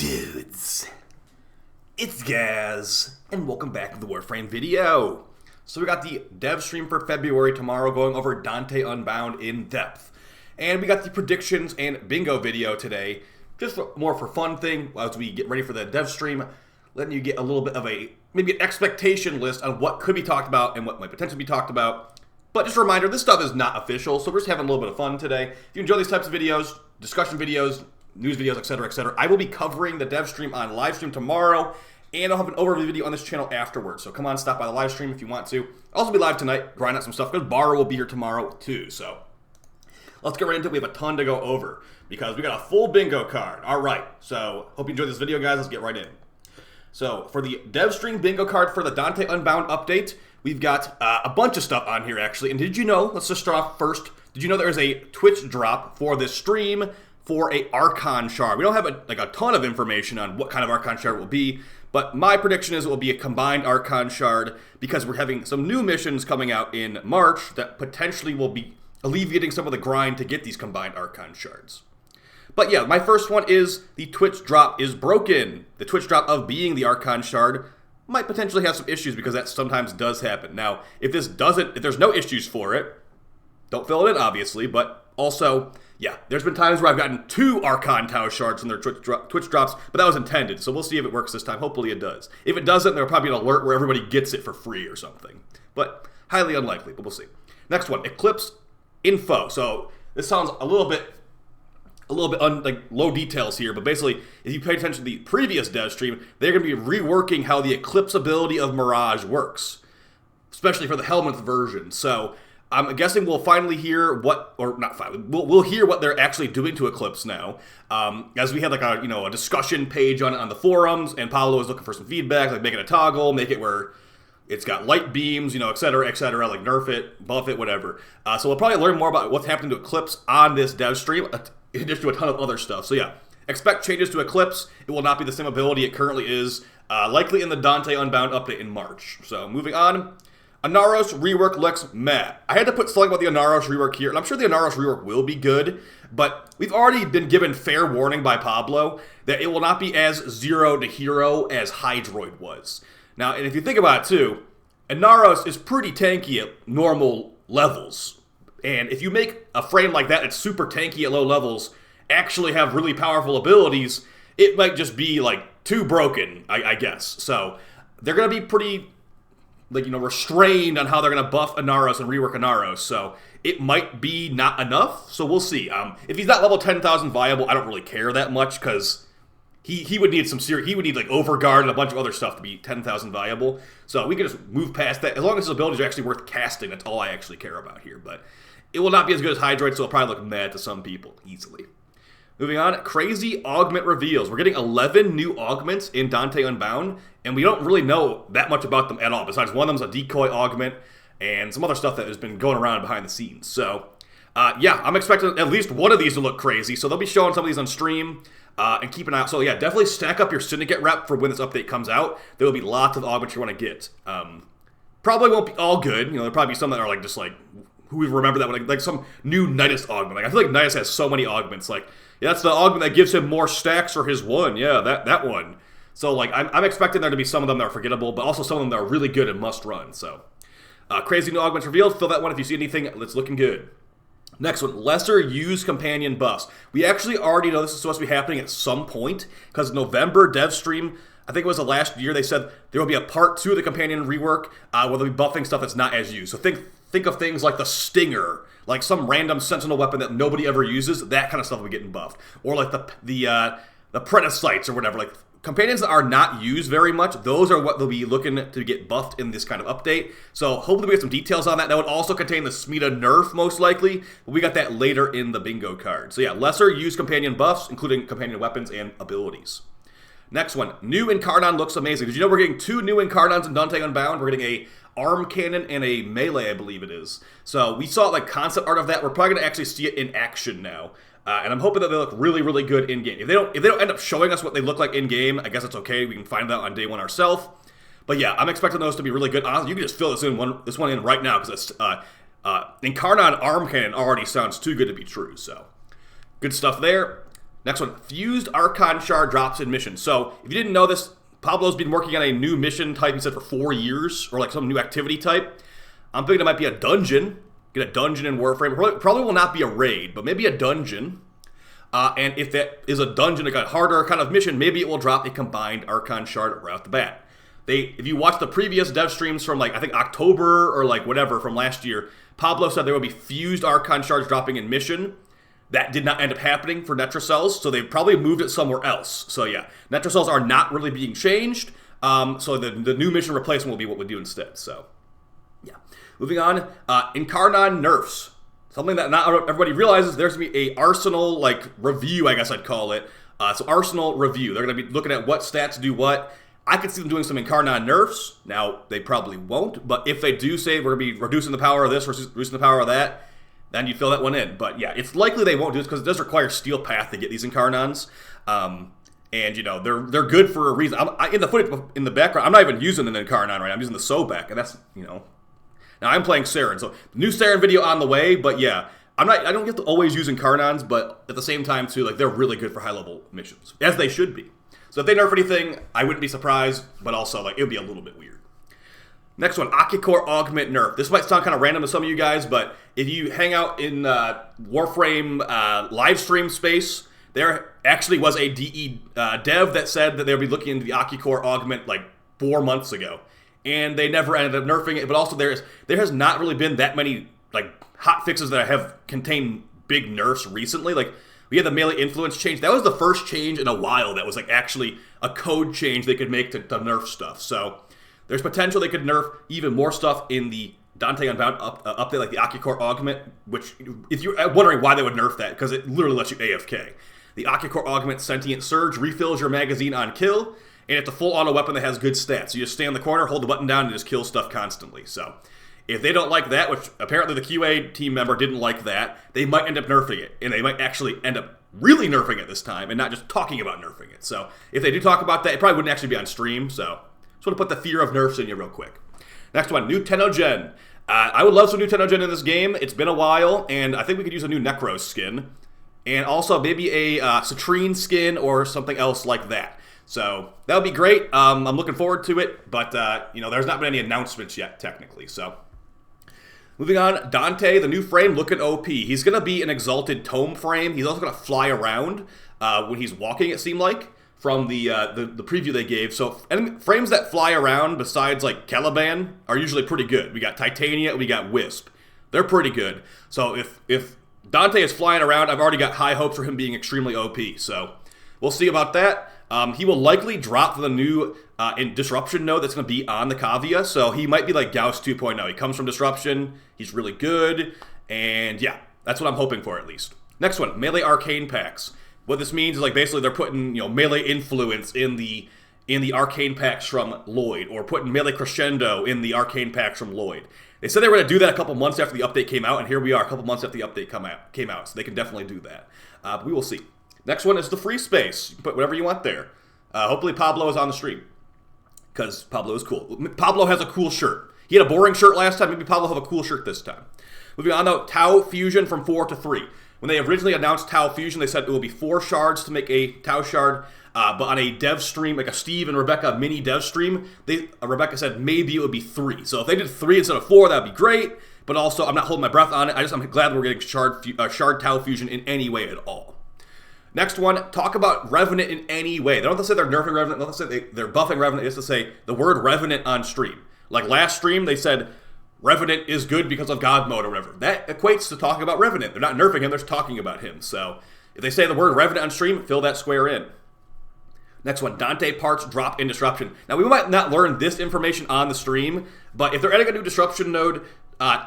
dudes, it's Gaz, and welcome back to the Warframe video. So we got the Devstream for February tomorrow, going over Dante Unbound in depth. And we got the predictions and bingo video today, just more for fun thing, as we get ready for the Devstream, letting you get a little bit of maybe an expectation list on what could be talked about and what might potentially be talked about. But just a reminder, this stuff is not official, so we're just having a little bit of fun today. If you enjoy these types of videos, discussion videos, news videos, etc., I will be covering the Devstream on livestream tomorrow, and I'll have an overview video on this channel afterwards. So come on, stop by the live stream if you want to. I'll also be live tonight, grind out some stuff, because Barra will be here tomorrow too. So let's get right into it. We have a ton to go over, because we got a full bingo card. All right, so hope you enjoyed this video, guys. Let's get right in. So for the Devstream bingo card for the Dante Unbound update, we've got a bunch of stuff on here, actually. And did you know, let's just start off first, did you know there is a Twitch drop for this stream for a Arcane shard? We don't have a ton of information on what kind of Arcane shard it will be, but my prediction is it will be a combined Arcane shard, because we're having some new missions coming out in March that potentially will be alleviating some of the grind to get these combined Arcane shards. But yeah, my first one is the Twitch drop is broken. The Twitch drop of being the Arcane shard might potentially have some issues, because that sometimes does happen. Now, if there's no issues for it, don't fill it in, obviously, but also, yeah, there's been times where I've gotten 2 Arcane Tau shards from their Twitch drops, but that was intended, so we'll see if it works this time. Hopefully it does. If it doesn't, there'll probably be an alert where everybody gets it for free or something. But highly unlikely, but we'll see. Next one, Eclipse Info. So this sounds a little bit like low details here, but basically, if you pay attention to the previous Devstream, they're going to be reworking how the Eclipse ability of Mirage works, especially for the Helmet version. So I'm guessing we'll finally hear we'll hear what they're actually doing to Eclipse now. As we had like a discussion page on the forums, and Pablo was looking for some feedback, like make it a toggle, make it where it's got light beams, etc., like nerf it, buff it, whatever. So we'll probably learn more about what's happening to Eclipse on this Devstream, in addition to a ton of other stuff. So yeah, expect changes to Eclipse. It will not be the same ability it currently is, likely in the Dante Unbound update in March. So moving on, Inaros rework looks meh. I had to put something about the Inaros rework here, and I'm sure the Inaros rework will be good, but we've already been given fair warning by Pablo that it will not be as zero to hero as Hydroid was. Now, and if you think about it too, Inaros is pretty tanky at normal levels. And if you make a frame like that that's super tanky at low levels actually have really powerful abilities, it might just be like too broken, I guess. So they're going to be pretty restrained on how they're going to buff Inaros and rework Inaros. So it might be not enough. So we'll see. If he's not level 10,000 viable, I don't really care that much, because he would need like Overguard and a bunch of other stuff to be 10,000 viable. So we can just move past that. As long as his abilities are actually worth casting, that's all I actually care about here. But it will not be as good as Hydroid, so it'll probably look mad to some people, easily. Moving on, crazy augment reveals. We're getting 11 new augments in Dante Unbound, and we don't really know that much about them at all, besides one of them's a decoy augment, and some other stuff that has been going around behind the scenes. So, yeah, I'm expecting at least one of these to look crazy, so they'll be showing some of these on stream, and keep an eye out. So yeah, definitely stack up your Syndicate rep for when this update comes out. There will be lots of augments you want to get. Probably won't be all good. There'll probably be some that are just who we remember that one, like some new Nidus augment. I feel like Nidus has so many augments. Yeah, that's the augment that gives him more stacks for his one. Yeah, that one. So I'm expecting there to be some of them that are forgettable, but also some of them that are really good and must run. So crazy new augments revealed. Fill that one if you see anything that's looking good. Next one, lesser used companion buffs. We actually already know this is supposed to be happening at some point, because November Devstream, I think it was the last year, they said there will be a part 2 of the companion rework where they'll be buffing stuff that's not as used. So think of things like the Stinger, like some random sentinel weapon that nobody ever uses. That kind of stuff will be getting buffed. Or like the Predicites or whatever, like companions that are not used very much. Those are what they'll be looking to get buffed in this kind of update. So hopefully we get some details on that. That would also contain the Seige Nerf, most likely. But we got that later in the bingo card. So yeah, lesser used companion buffs, including companion weapons and abilities. Next one, new Incarnon looks amazing. Did you know we're getting 2 new Incarnons in Dante Unbound? We're getting a arm cannon and a melee, I believe it is. So we saw concept art of that. We're probably going to actually see it in action now. And I'm hoping that they look really, really good in-game. If they don't end up showing us what they look like in-game, I guess it's okay. We can find that on day 1 ourselves. But yeah, I'm expecting those to be really good. Honestly, you can just fill this one in right now, because Incarnon arm cannon already sounds too good to be true. So good stuff there. Next one, fused Archon shard drops in mission. So if you didn't know this, Pablo's been working on a new mission type, he said, for 4 years, or like some new activity type. I'm thinking it might be a dungeon. Get a dungeon in Warframe. Probably will not be a raid, but maybe a dungeon. And if that is a dungeon, like a harder kind of mission, maybe it will drop a combined Archon shard right off the bat. If you watch the previous dev streams from like, I think October or like whatever from last year, Pablo said there will be fused Archon shards dropping in mission. That did not end up happening for Netrocells, so they probably moved it somewhere else. So yeah, Netrocells are not really being changed. So the new mission replacement will be what we do instead. So yeah. Moving on, Incoran Nerfs. Something that not everybody realizes, there's going to be a Arsenal like review, I guess I'd call it. So Arsenal review. They're going to be looking at what stats do what. I could see them doing some Incoran Nerfs. Now, they probably won't, but if they do say we're going to be reducing the power of this, reducing the power of that, then you fill that one in. But yeah, it's likely they won't do this because it does require Steel Path to get these Incarnons. And, you know, they're good for a reason. In the footage in the background, I'm not even using an Incarnon right now. I'm using the Sobek, and that's, you know. Now, I'm playing Saren, so new Saren video on the way, but yeah. I don't get to always use Incarnons, but at the same time, too, like, they're really good for high-level missions, as they should be. So if they nerf anything, I wouldn't be surprised, but also, like, it would be a little bit weird. Next one, Core Augment Nerf. This might sound kind of random to some of you guys, but if you hang out in Warframe live stream space, there actually was a DE dev that said that they would be looking into the Core Augment like 4 months ago, and they never ended up nerfing it. But also there has not really been that many like hot fixes that have contained big nerfs recently. Like we had the melee influence change. That was the first change in a while that was like actually a code change they could make to nerf stuff. So there's potential they could nerf even more stuff in the Dante Unbound update, like the Core Augment, which, if you're wondering why they would nerf that, because it literally lets you AFK. The Core Augment Sentient Surge refills your magazine on kill, and it's a full auto weapon that has good stats. You just stay in the corner, hold the button down, and just kill stuff constantly. So if they don't like that, which apparently the QA team member didn't like that, they might end up nerfing it, and they might actually end up really nerfing it this time, and not just talking about nerfing it. So if they do talk about that, it probably wouldn't actually be on stream, so just want to put the fear of nerfs in you real quick. Next one, new Tenogen. I would love some new Tenogen in this game. It's been a while, and I think we could use a new Necros skin. And also maybe a Citrine skin or something else like that. So that would be great. I'm looking forward to it, but you know, there's not been any announcements yet, technically. So moving on, Dante, the new frame, looking OP. He's going to be an exalted tome frame. He's also going to fly around when he's walking, it seemed like, from the preview they gave. So and frames that fly around, besides like Caliban, are usually pretty good. We got Titania, we got Wisp. They're pretty good. So if Dante is flying around, I've already got high hopes for him being extremely OP. So we'll see about that. He will likely drop for the new in Disruption node that's going to be on the Kavia. So he might be like Gauss 2.0. He comes from Disruption. He's really good. And yeah, that's what I'm hoping for at least. Next one, Melee Arcane Packs. What this means is like basically they're putting, you know, melee influence in the Arcane Packs from Lloyd, or putting Melee Crescendo in the Arcane Packs from Lloyd. They said they were going to do that a couple months after the update came out, and here we are a couple months after the update came out, so they can definitely do that. But we will see. Next one is the free space. You can put whatever you want there. Hopefully Pablo is on the stream, because Pablo is cool. Pablo has a cool shirt. He had a boring shirt last time. Maybe Pablo will have a cool shirt this time. Moving on, though, TOA Fusion from 4 to 3. When they originally announced TOA Fusion, they said it will be 4 shards to make a TOA shard. But on a dev stream, like a Steve and Rebecca mini dev stream, Rebecca said maybe it would be 3. So if they did 3 instead of 4, that would be great. But also, I'm not holding my breath on it. I'm glad we're getting shard TOA Fusion in any way at all. Next one, talk about Revenant in any way. They don't have to say they're nerfing Revenant. They don't have to say they're buffing Revenant. They have to say the word Revenant on stream. Like last stream, they said Revenant is good because of God mode or whatever. That equates to talking about Revenant. They're not nerfing him, they're just talking about him. So if they say the word Revenant on stream, fill that square in. Next one, Dante parts drop in Disruption. Now, we might not learn this information on the stream, but if they're adding a new Disruption node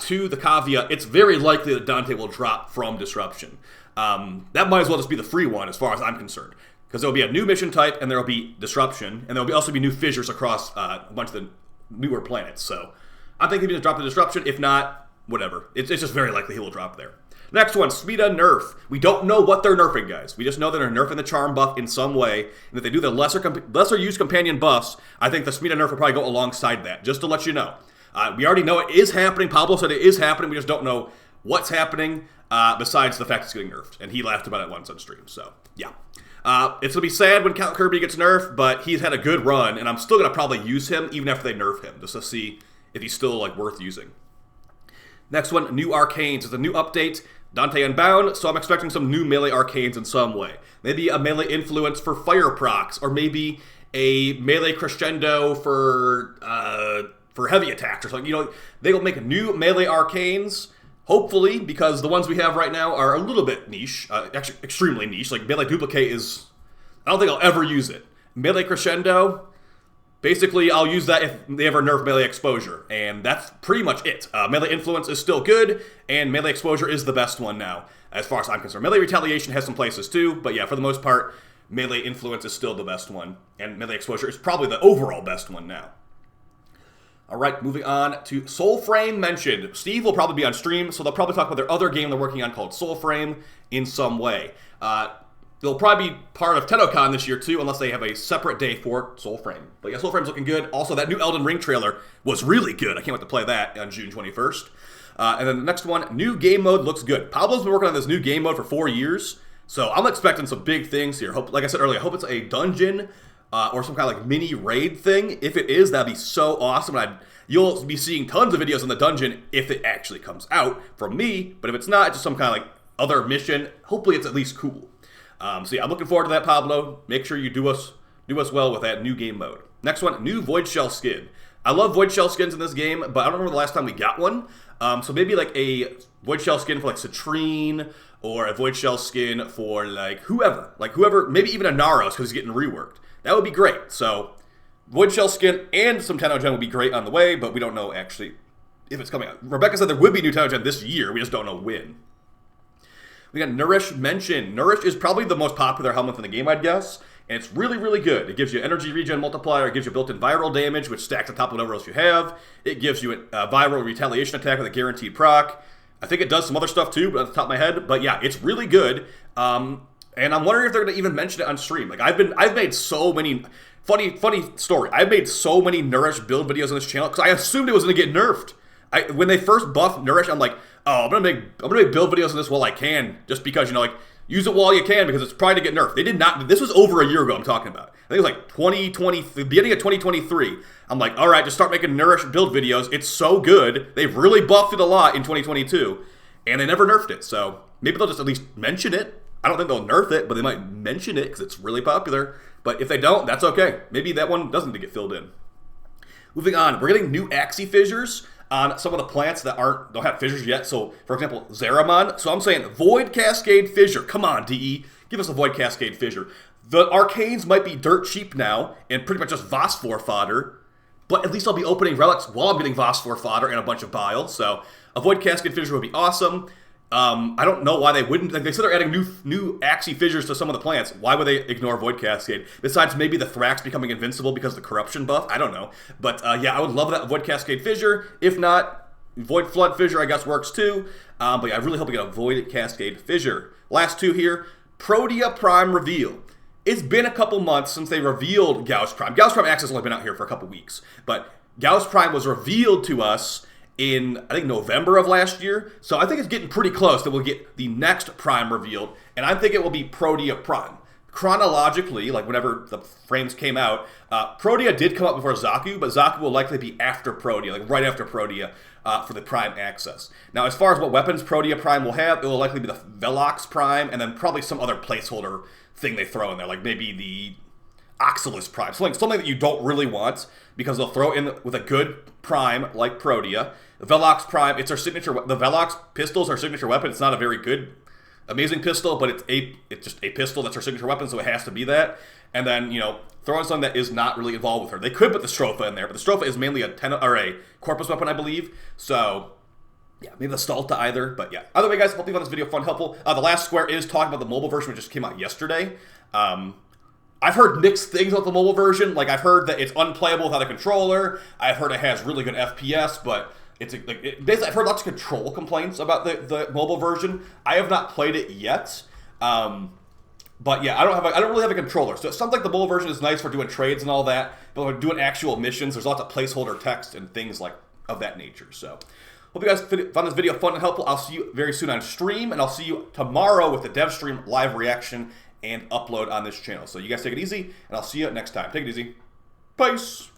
to the Kavia, it's very likely that Dante will drop from Disruption. That might as well just be the free one as far as I'm concerned, because there will be a new mission type, and there will be Disruption, and there will also be new fissures across a bunch of the newer planets. So I think he's going to drop the Disruption. If not, whatever. It's just very likely he will drop there. Next one, Seige Nerf. We don't know what they're nerfing, guys. We just know that they're nerfing the charm buff in some way. And if they do the lesser used companion buffs, I think the Seige Nerf will probably go alongside that, just to let you know. We already know it is happening. Pablo said it is happening. We just don't know what's happening besides the fact it's getting nerfed. And he laughed about it once on stream, so yeah. It's going to be sad when Count Kirby gets nerfed, but he's had a good run, and I'm still going to probably use him even after they nerf him, just to see if he's still like worth using. Next one, new Arcanes. It's a new update, Dante Unbound, so I'm expecting some new melee Arcanes in some way. Maybe a melee influence for fire procs, or maybe a melee crescendo for heavy attacks or something. You know, they will make new melee Arcanes, hopefully, because the ones we have right now are a little bit niche, actually extremely niche. Like melee duplicate is, I don't think I'll ever use it. Melee crescendo, basically I'll use that if they ever nerf melee exposure, and that's pretty much it. Melee influence is still good, and melee exposure is the best one now, as far as I'm concerned. Melee retaliation has some places too, but yeah, for the most part, melee influence is still the best one, and melee exposure is probably the overall best one now. Alright, moving on to Soulframe mentioned. Steve will probably be on stream, so they'll probably talk about their other game they're working on called Soulframe in some way. They'll probably be part of TOA this year too, unless they have a separate day for Soulframe. But yeah, Soulframe's looking good. Also, that new Elden Ring trailer was really good. I can't wait to play that on June 21st. And then the next one, new game mode looks good. Pablo's been working on this new game mode for 4 years, so I'm expecting some big things here. Like I said earlier, I hope it's a dungeon or some kind of like mini raid thing. If it is, that'd be so awesome. You'll be seeing tons of videos in the dungeon if it actually comes out from me. But if it's not, it's just some kind of like other mission. Hopefully, it's at least cool. So yeah, I'm looking forward to that, Pablo. Make sure you do us well with that new game mode. Next one, new Void Shell skin. I love Void Shell skins in this game, but I don't remember the last time we got one. So maybe like a Void Shell skin for like Citrine, or a Void Shell skin for like whoever, maybe even a Naros because he's getting reworked. That would be great. So Void Shell skin and some Tenogen would be great on the way, but we don't know actually if it's coming out. Rebecca said there would be new Tenogen this year. We just don't know when. We got Nourish mentioned. Nourish is probably the most popular helmet in the game, I'd guess. And it's really, really good. It gives you energy regen multiplier. It gives you built-in viral damage, which stacks on top of whatever else you have. It gives you a viral retaliation attack with a guaranteed proc. I think it does some other stuff too, but at the top of my head. But yeah, it's really good. And I'm wondering if they're going to even mention it on stream. Like I've made so many funny story. I've made so many Nourish build videos on this channel because I assumed it was going to get nerfed. When they first buffed Nourish, I'm like, oh, I'm gonna make build videos on this while I can, just because, you know, like, use it while you can because it's probably to get nerfed. They did not. This was over a year ago. I'm talking about. I think it was like 2020, beginning of 2023. I'm like, all right, just start making Nourish build videos. It's so good. They've really buffed it a lot in 2022, and they never nerfed it. So maybe they'll just at least mention it. I don't think they'll nerf it, but they might mention it because it's really popular. But if they don't, that's okay. Maybe that one doesn't get filled in. Moving on, we're getting new Axie fissures on some of the plants that don't have fissures yet. So, for example, Zeramon. So I'm saying Void Cascade Fissure. Come on, DE. Give us a Void Cascade Fissure. The Arcanes might be dirt cheap now and pretty much just Phosphor fodder, but at least I'll be opening relics while I'm getting Phosphor fodder and a bunch of bile. So a Void Cascade Fissure would be awesome. I don't know why they wouldn't. Like, they said they're adding new Axie fissures to some of the plants. Why would they ignore Void Cascade? Besides maybe the Thrax becoming invincible because of the corruption buff. I don't know. But yeah, I would love that Void Cascade fissure. If not, Void Flood fissure I guess works too. But yeah, I really hope we get a Void Cascade fissure. Last two here. Protea Prime reveal. It's been a couple months since they revealed Gauss Prime. Gauss Prime X has only been out here for a couple weeks. But Gauss Prime was revealed to us in, I think, November of last year. So I think it's getting pretty close that we'll get the next Prime revealed. And I think it will be Protea Prime. Chronologically, like whenever the frames came out, Protea did come out before Zaku, but Zaku will likely be after Protea, like right after Protea, for the Prime access. Now, as far as what weapons Protea Prime will have, it will likely be the Velox Prime, and then probably some other placeholder thing they throw in there, like maybe the Oxalis Prime, something that you don't really want, because they'll throw in with a good Prime like Protea. The Velox Prime, it's our signature. The Velox pistol is our signature weapon. It's not a very good, amazing pistol, but it's just a pistol that's our signature weapon, so it has to be that. And then, you know, throw in something that is not really involved with her. They could put the Stropha in there, but the Stropha is mainly a corpus weapon, I believe. So yeah, maybe the Stalta either. But yeah, either way, guys, hope you found this video fun, helpful. The last square is talking about the mobile version, which just came out yesterday. I've heard mixed things about the mobile version. Like, I've heard that it's unplayable without a controller. I've heard it has really good FPS, but basically, I've heard lots of control complaints about the mobile version. I have not played it yet, but yeah, I don't really have a controller. So it sounds like the mobile version is nice for doing trades and all that, but when doing actual missions, there's lots of placeholder text and things like of that nature. So Hope you guys found this video fun and helpful. I'll see you very soon on stream, and I'll see you tomorrow with the Devstream live reaction and upload on this channel. So you guys take it easy, and I'll see you next time. Take it easy. Peace.